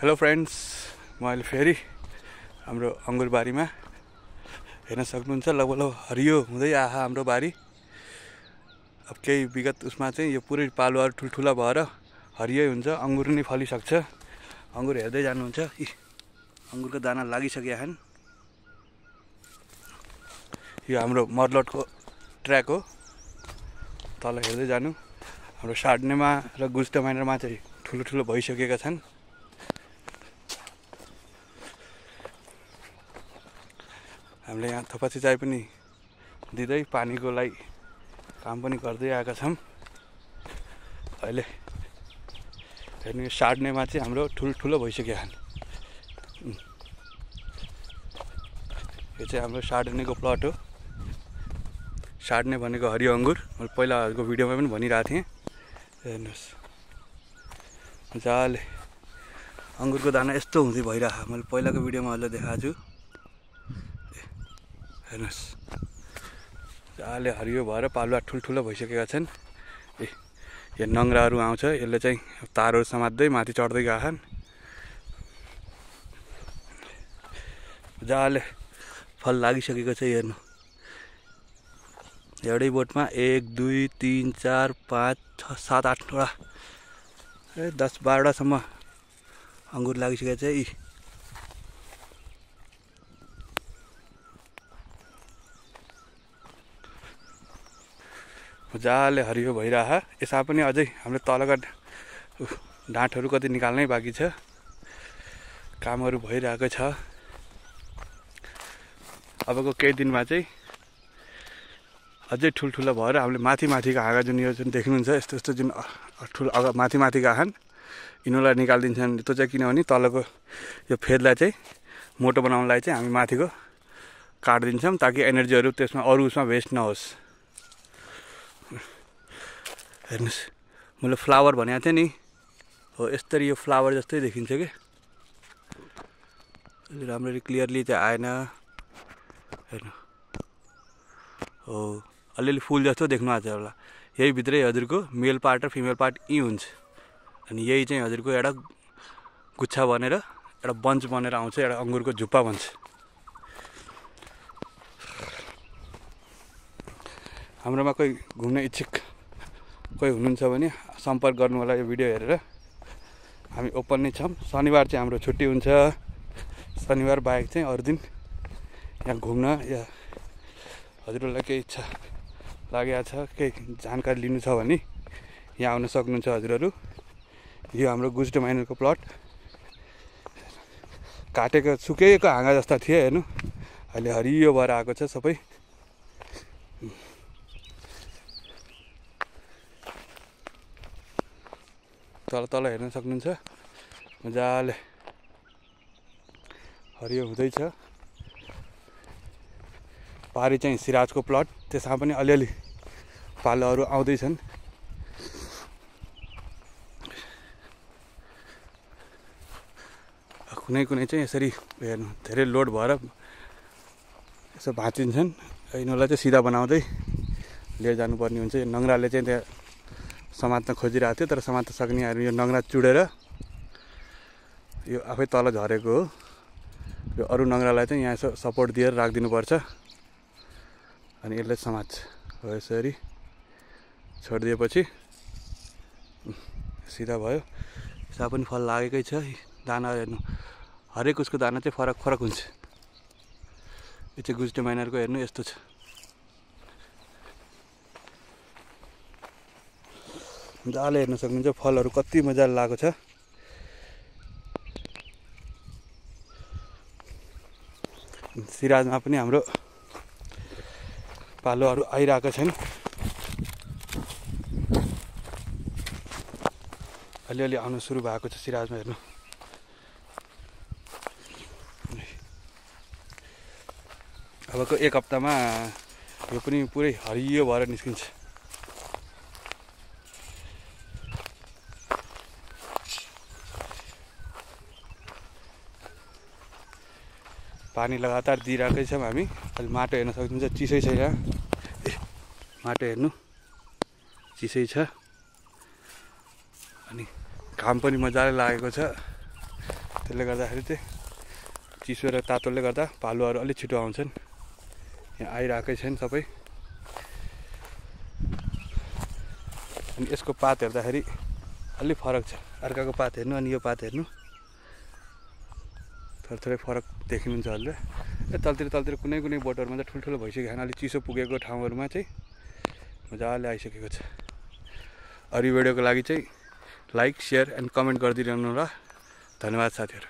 Hello friends, म अहिले फेरि हाम्रो अङ्गुर बारीमा हेर्न सक्नुहुन्छ। लगभग हरियो हुँदै आहा हाम्रो बारी। अब केही विगत उसमा चाहिँ यो पुरै पालुवाहरू ठुल्ठुला भएर हरियै हुन्छ, अङ्गुर नै फलिसक्छ। अङ्गुर हेर्दै जानुहुन्छ। अङ्गुरको दाना लागिसकेका छन्। यो हाम्रो मर्लटको ट्र्याक हो, तल हेर्दै जानु। हाम्रो सार्डनेमा र गुस्टा माइनरमा चाहिँ ठुलो ठुलो भइसकेका छन्। हामीले यहाँ थोपा सिँचाइ पनि दिँदै पानीको लागि काम पनि गर्दै आएका छौँ। अहिले हेर्नु, यो सार्डनेमा चाहिँ हाम्रो ठुल्ठुलो भइसकेका छन्। यो चाहिँ हाम्रो सार्डनेको प्लट हो। सार्डने भनेको हरियो अङ्गुर। मैले पहिलाको भिडियोमा पनि भनिरहेको थिएँ। हेर्नुहोस्, मजाले अङ्गुरको दाना यस्तो हुँदै भइरहेको। मैले पहिलाको भिडियोमा अहिले देखाएको छु। हेर्नुहोस्, मजाले हरियो भएर पालुवा ठुल्ठुलो भइसकेका छन्। यो नङ्ग्राहरू आउँछ, यसले चाहिँ तारहरू समात्दै माथि चढ्दै गएका छन्। मजाले फल लागिसकेको छ। हेर्नु, एउटै बोटमा 1 2 3 4 5 6 7 8वटा 10 12वटासम्म अङ्गुर लागिसकेको छ। मजाले हरियो भइरह। यसमा पनि अझै हामीले तलका डाँठहरू कति निकाल्नै बाँकी छ। कामहरू भइरहेको छ। अबको केही दिनमा चाहिँ अझै ठुल्ठुलो भएर हामीले माथिका हाँगा जुन यो जुन देख्नुहुन्छ, यस्तो यस्तो जुन ठुलो माथिका छन्, यिनीहरूलाई निकालिदिन्छन्। त्यो चाहिँ किनभने तलको यो फेदलाई चाहिँ मोटो बनाउनलाई चाहिँ हामी माथिको काटिदिन्छौँ, ताकि एनर्जीहरू त्यसमा अरू उसमा वेस्ट नहोस्। हेर्नुहोस्, मैले फ्लावर भनेको थिएँ नि, हो यसरी यो फ्लावर जस्तै देखिन्छ कि राम्ररी क्लियरली चाहिँ आएन। हेर्नु, हो अलिअलि फुल जस्तो देख्नु आएको छ होला। यही भित्रै हजुरको मेल पार्ट र फिमेल पार्ट यी हुन्छ। अनि यही चाहिँ हजुरको एउटा गुच्छा बनेर एउटा बन्च बनेर आउँछ, एउटा अङ्गुरको झुप्पा भन्छ। हाम्रोमा कोही घुम्न इच्छुक कोही हुनुहुन्छ भने सम्पर्क गर्नु होला। यो भिडियो हेरेर हामी ओपन नै छौँ। शनिबार चाहिँ हाम्रो छुट्टी हुन्छ। शनिबार बाहेक चाहिँ अरू दिन यहाँ घुम्न या हजुरहरूलाई केही इच्छा लागेको छ, केही जानकारी लिनु छ भने यहाँ आउन सक्नुहुन्छ हजुरहरू। यो हाम्रो गुस्टा माइनरको प्लट। काटेको सुकेको हाँगा जस्ता थिए, हेर्नु अहिले हरियो भएर आएको छ सबै। तल हेर्न सक्नुहुन्छ, मजाले हरियो हुँदैछ। पारी चाहिँ सिराजको प्लट, त्यसमा पनि अलिअलि पालोहरू आउँदैछन्। कुनै चाहिँ यसरी हेर्नु धेरै लोड भएर यसो भाँचिन्छन्। यिनीहरूलाई चाहिँ सिधा बनाउँदै लिएर जानुपर्ने हुन्छ। यो नङ्ग्राले चाहिँ त्यहाँ समात्न खोजिरहेको थियो, तर समात्न सक्ने यो नङ्ग्रा चुडेर यो आफै तल झरेको हो। यो अरू नङ्ग्रालाई चाहिँ यहाँ यसो सपोर्ट दिएर राखिदिनुपर्छ, अनि यसले समात्छ। हो यसरी छोडिदिएपछि सिधा भयो। यसमा पनि फल लागेकै छ। दाना हेर्नु, हरेक उसको दाना चाहिँ फरक फरक हुन्छ। यो चाहिँ गुस्टा माइनरको हेर्नु यस्तो छ। मजाले हेर्न सक्नुहुन्छ, फलहरू कति मजाले लागेको छ। सिराजमा पनि हाम्रो पालोहरू आइरहेका छन्। अलिअलि आउन सुरु भएको छ सिराजमा। हेर्नु, अबको एक हप्तामा यो पनि पुरै हरियो भएर निस्किन्छ। पानी लगातार दिइरहेकै छौँ हामी। अहिले माटो हेर्न सक्नुहुन्छ, चिसै छ। यहाँ माटो हेर्नु चिसै छ। अनि घाम पनि मजाले लागेको छ। त्यसले गर्दाखेरि चाहिँ चिसो र तातोले गर्दा भालुहरू अलिक छिटो आउँछन्। यहाँ आइरहेकै छन् सबै। अनि यसको पात हेर्दाखेरि अलि फरक छ। अर्काको पात हेर्नु अनि यो पात हेर्नु थोरै फरक देखिनुहुन्छ हजुर। तलतिर कुनै बोटहरूमा चाहिँ ठुल्ठुलो भइसक्यो छैन। अलिक चिसो पुगेको ठाउँहरूमा चाहिँ मजाले आइसकेको छ। अरू भिडियोको लागि चाहिँ लाइक, सेयर एन्ड कमेन्ट गरिदिइरहनु होला। धन्यवाद साथीहरू।